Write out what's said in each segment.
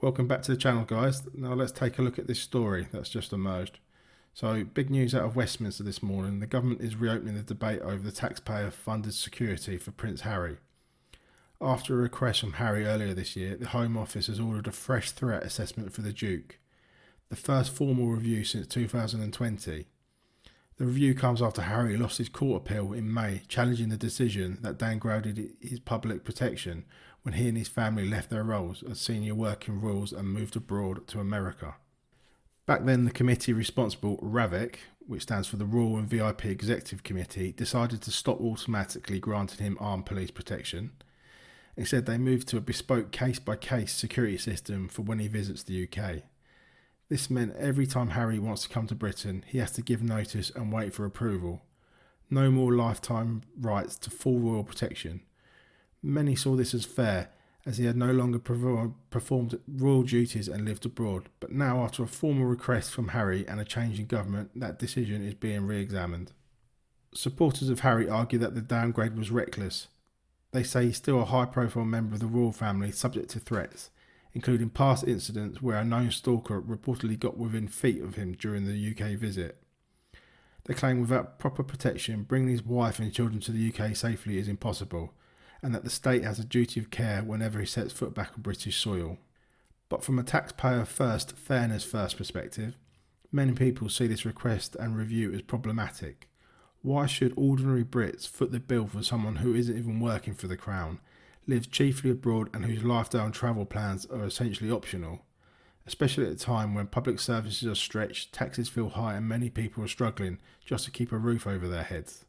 Welcome back to the channel, guys. Now let's take a look at this story that's just emerged. So, big news out of Westminster this morning. The government is reopening the debate over the taxpayer-funded security for Prince Harry. After a request from Harry earlier this year, the Home Office has ordered a fresh threat assessment for the Duke, the first formal review since 2020. The review comes after Harry lost his court appeal in May, challenging the decision that downgraded his public protection when he and his family left their roles as senior working royals and moved abroad to America. Back then, the committee responsible, RAVEC, which stands for the Royal and VIP Executive Committee, decided to stop automatically granting him armed police protection. Instead, they moved to a bespoke case-by-case security system for when he visits the UK. This meant every time Harry wants to come to Britain, he has to give notice and wait for approval. No more lifetime rights to full royal protection. Many saw this as fair, as he had no longer performed royal duties and lived abroad, but now after a formal request from Harry and a change in government, that decision is being re-examined. Supporters of Harry argue that the downgrade was reckless. They say he's still a high-profile member of the royal family subject to threats, including past incidents where a known stalker reportedly got within feet of him during the UK visit. They claim without proper protection, bringing his wife and children to the UK safely is impossible, and that the state has a duty of care whenever he sets foot back on British soil. But from a taxpayer first, fairness first perspective, many people see this request and review as problematic. Why should ordinary Brits foot the bill for someone who isn't even working for the Crown, lives chiefly abroad and whose lifestyle and travel plans are essentially optional? Especially at a time when public services are stretched, taxes feel high and many people are struggling just to keep a roof over their heads.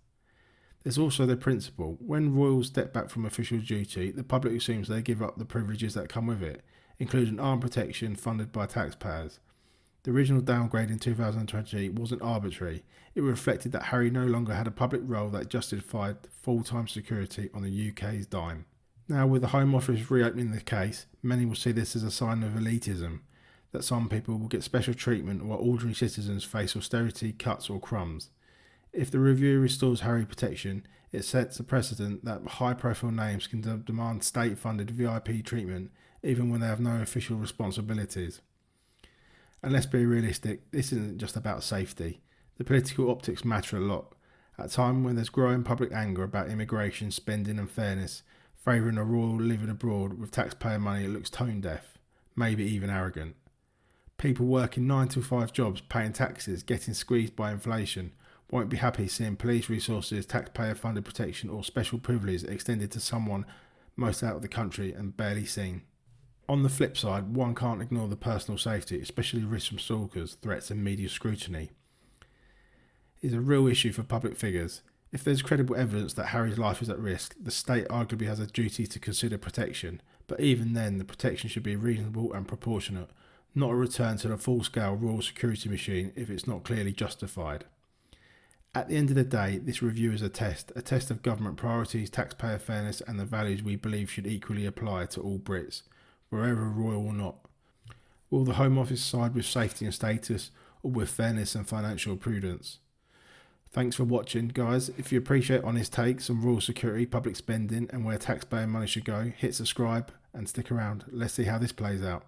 There's also the principle, when royals step back from official duty, the public assumes they give up the privileges that come with it, including armed protection funded by taxpayers. The original downgrade in 2020 wasn't arbitrary. It reflected that Harry no longer had a public role that justified full-time security on the UK's dime. Now, with the Home Office reopening the case, many will see this as a sign of elitism, that some people will get special treatment while ordinary citizens face austerity, cuts or crumbs. If the review restores Harry protection, it sets a precedent that high-profile names can demand state-funded VIP treatment even when they have no official responsibilities. And let's be realistic, this isn't just about safety. The political optics matter a lot. At a time when there's growing public anger about immigration, spending and fairness, favouring a royal living abroad with taxpayer money, it looks tone-deaf, maybe even arrogant. People working 9 to 5 jobs, paying taxes, getting squeezed by inflation, won't be happy seeing police resources, taxpayer-funded protection or special privileges extended to someone most out of the country and barely seen. On the flip side, one can't ignore the personal safety, especially risks from stalkers, threats and media scrutiny. It's a real issue for public figures. If there's credible evidence that Harry's life is at risk, the state arguably has a duty to consider protection, but even then the protection should be reasonable and proportionate, not a return to the full-scale royal security machine if it's not clearly justified. At the end of the day, this review is a test of government priorities, taxpayer fairness and the values we believe should equally apply to all Brits, wherever royal or not. Will the Home Office side with safety and status or with fairness and financial prudence? Thanks for watching, guys. If you appreciate honest takes on royal security, public spending and where taxpayer money should go, hit subscribe and stick around. Let's see how this plays out.